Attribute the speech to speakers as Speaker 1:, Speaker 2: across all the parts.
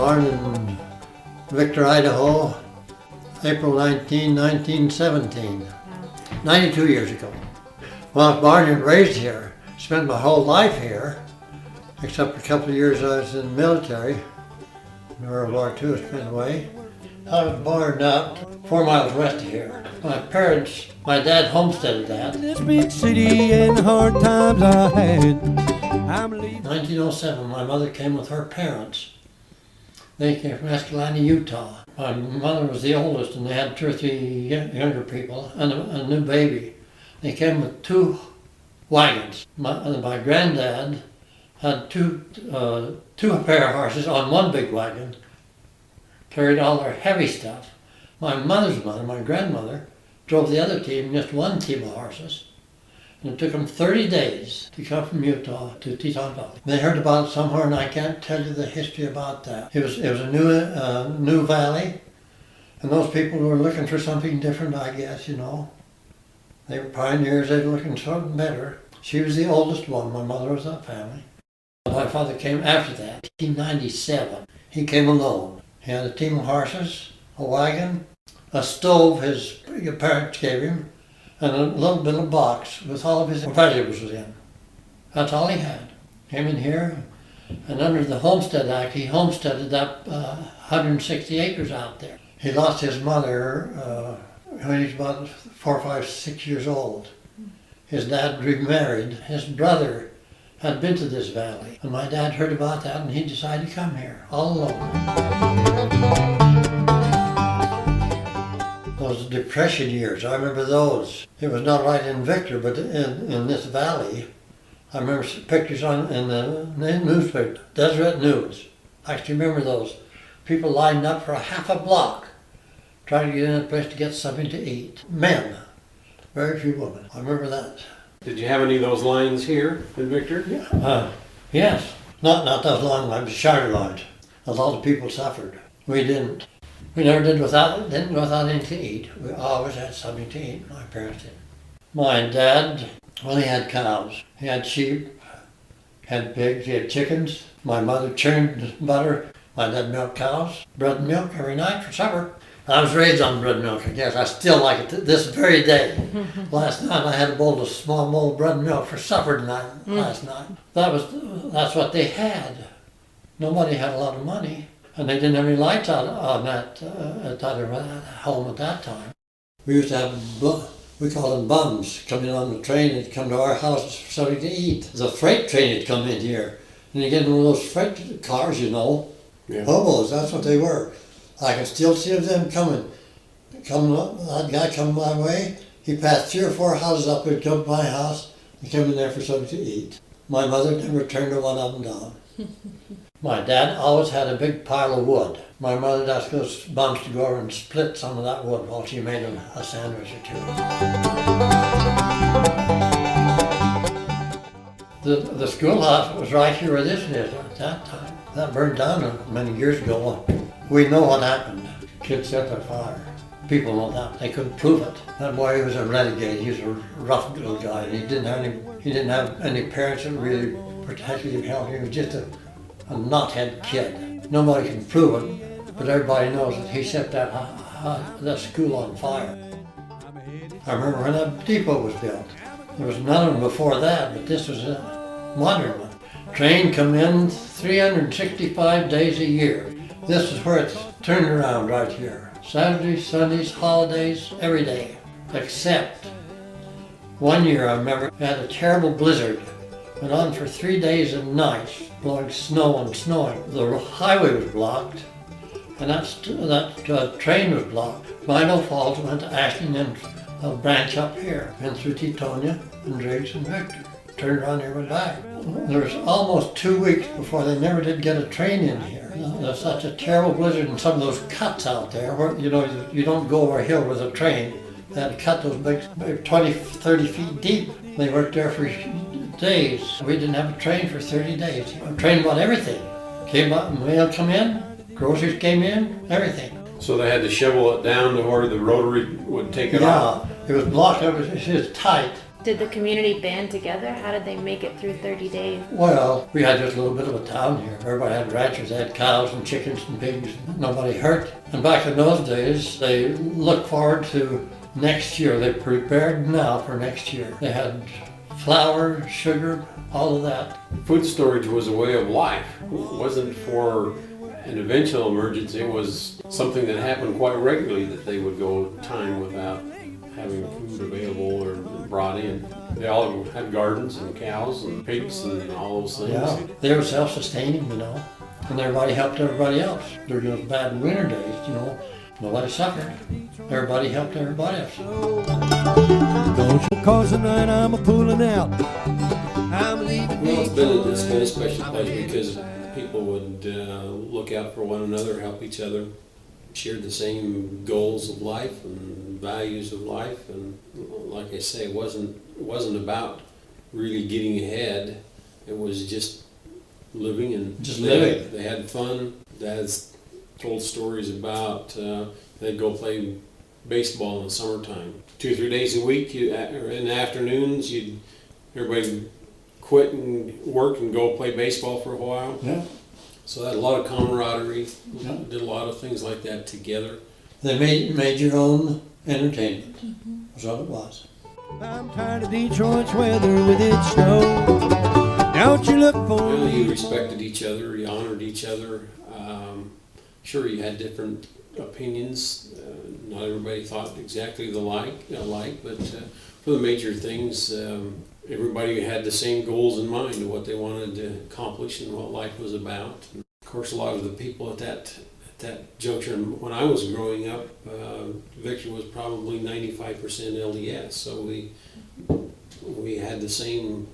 Speaker 1: born in Victor, Idaho, April 19, 1917, 92 years ago. Well, I was born and raised here. Spent my whole life here, except for a couple of years I was in the military. World War II was spent away. I was born out 4 miles west of here. My parents, my dad homesteaded that.
Speaker 2: This big city and the hard times I had. I'm leaving.
Speaker 1: 1907, my mother came with her parents. They came from Escalante, Utah. My mother was the oldest, and they had 2 or 3 younger people and a new baby. They came with 2 wagons. My granddad had two pair of horses on 1 big wagon, carried all their heavy stuff. My mother's mother, my grandmother, drove the other team, just 1 team of horses. And it took them 30 days to come from Utah to Teton Valley. They heard about it somewhere, and I can't tell you the history about that. It was a new valley, and those people were looking for something different, I guess, you know. They were pioneers, they were looking for something better. She was the oldest one, my mother was that family. My father came after that, 1897. He came alone. He had a team of horses, a wagon, a stove his parents gave him, and a little bit of box with all of his valuables in. That's all he had. Came in here, and under the Homestead Act, he homesteaded that 160 acres out there. He lost his mother when he was about 4, 5, 6 years old. His dad remarried. His brother had been to this valley, and my dad heard about that, and he decided to come here, all alone. Those Depression years, I remember those. It was not right in Victor, but in this valley. I remember pictures in the newspaper, Deseret News. I actually remember those. People lined up for a half a block, trying to get in a place to get something to eat. Men, very few women. I remember that.
Speaker 3: Did you have any of those lines here in Victor?
Speaker 1: Yeah. Yes. Not those long lines, shorter lines. A lot of people suffered. We didn't. We never didn't go without anything to eat. We always had something to eat. My parents did. My dad, well, he had cows. He had sheep, had pigs, he had chickens. My mother churned butter. My dad milked cows, bread and milk every night for supper. I was raised on bread and milk, I guess. I still like it to this very day. Last night I had a small bowl of bread and milk for supper last night. That's what they had. Nobody had a lot of money. And they didn't have any lights out on that home at that time. We used to have, we call them bums, coming on the train and come to our house for something to eat. The freight train had come in here. And you get in one of those freight cars, you know.
Speaker 3: Yeah.
Speaker 1: Hobos, that's what they were. I can still see them coming. That guy coming my way, he passed 3 or 4 houses up there, come to my house, and came in there for something to eat. My mother never turned her one of them down. My dad always had a big pile of wood. My mother asked those bums to go over and split some of that wood while she made him a sandwich or 2. The schoolhouse was right here where this is at that time. That burned down many years ago. We know what happened. Kids set their fire. People know that. They couldn't prove it. That boy was a renegade. He was a rough little guy. And he didn't have any parents that really protected him. He was just a knothead kid. Nobody can prove it, but everybody knows that he set that school on fire. I remember when that depot was built. There was none of them before that, but this was a modern one. Train come in 365 days a year. This is where it's turned around right here. Saturdays, Sundays, holidays, every day. Except one year I remember we had a terrible blizzard. Went on for 3 days and nights, blowing snow and snowing. The highway was blocked, and that train was blocked. Rhino Falls went to Ashland and a branch up here, and through Tetonia and Driggs and Victor. Turned around here and went back. There was almost 2 weeks before they never did get a train in here. There's such a terrible blizzard and some of those cuts out there where, you know, you don't go over a hill with a train. They had to cut those big 20, 30 feet deep. They worked there for days. We didn't have a train for 30 days. A train bought everything. Came up, mail come in, groceries came in, everything.
Speaker 3: So they had to shovel it down to where the rotary would take it off?
Speaker 1: Yeah, it was blocked. It was tight.
Speaker 4: Did the community band together? How did they make it through 30 days?
Speaker 1: Well, we had just a little bit of a town here. Everybody had ranches, they had cows and chickens and pigs. Nobody hurt. And back in those days, they looked forward to next year. They prepared now for next year. They had flour, sugar, all of that.
Speaker 3: Food storage was a way of life. It wasn't for an eventual emergency. It was something that happened quite regularly, that they would go time without having food available or brought in. They all had gardens and cows and pigs and all those things.
Speaker 1: Yeah, they were self-sustaining, you know, and everybody helped everybody else. During those bad winter days, you know, nobody suffered. Everybody helped everybody else.
Speaker 2: Don't you cause tonight I'm a-pulling out. I'm leaving
Speaker 3: Well, it's been a
Speaker 2: Detroit.
Speaker 3: special place because people would look out for one another, help each other, shared the same goals of life and values of life. And like I say, it wasn't about really getting ahead. It was just living and
Speaker 1: Just living.
Speaker 3: They had fun. Dads told stories about they'd go play baseball in the summertime. 2 or 3 days a week, or in the afternoons, everybody quit and work and go play baseball for a while.
Speaker 1: Yeah,
Speaker 3: So that had a lot of camaraderie.
Speaker 1: Yeah.
Speaker 3: Did a lot of things like that together.
Speaker 1: they made your own entertainment. That's what it was.
Speaker 2: I'm tired of Detroit's weather with its snow. Don't you look for
Speaker 3: You
Speaker 2: me.
Speaker 3: respected each other, you honored each other. Sure, you had different opinions. Not everybody thought exactly alike, but for the major things, everybody had the same goals in mind of what they wanted to accomplish and what life was about. And of course, a lot of the people at that juncture, when I was growing up, Victor was probably 95% LDS, so we had the same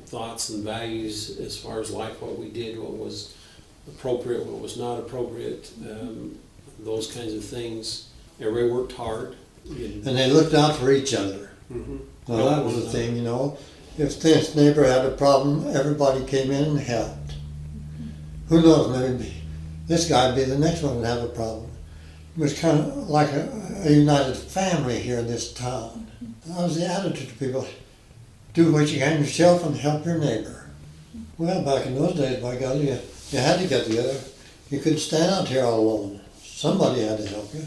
Speaker 3: thoughts and values as far as life, what we did, what was appropriate, what was not appropriate, those kinds of things. Everybody worked hard.
Speaker 1: And they looked out for each other.
Speaker 3: Mm-hmm.
Speaker 1: Well, that was the thing, you know. If this neighbor had a problem, everybody came in and helped. Who knows, maybe this guy would be the next one to have a problem. It was kind of like a united family here in this town. That was the attitude of people. Do what you can yourself and help your neighbor. Well, back in those days, by God, you had to get together. You couldn't stand out here all alone. Somebody had to help you.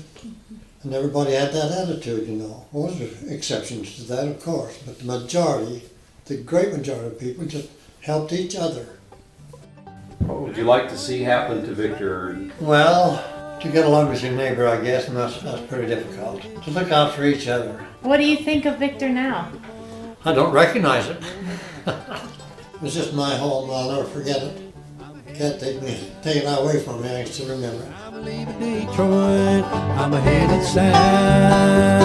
Speaker 1: And everybody had that attitude, you know. Well, there were exceptions to that, of course, but the majority, the great majority of people just helped each other.
Speaker 3: What would you like to see happen to Victor?
Speaker 1: Well, to get along with your neighbor, I guess, and that's pretty difficult. To look out for each other.
Speaker 4: What do you think of Victor now?
Speaker 1: I don't recognize it. It was just my home, I'll never forget it. Can't take it away from me, I can still remember it.
Speaker 2: I'm leaving Detroit. I'm headed south.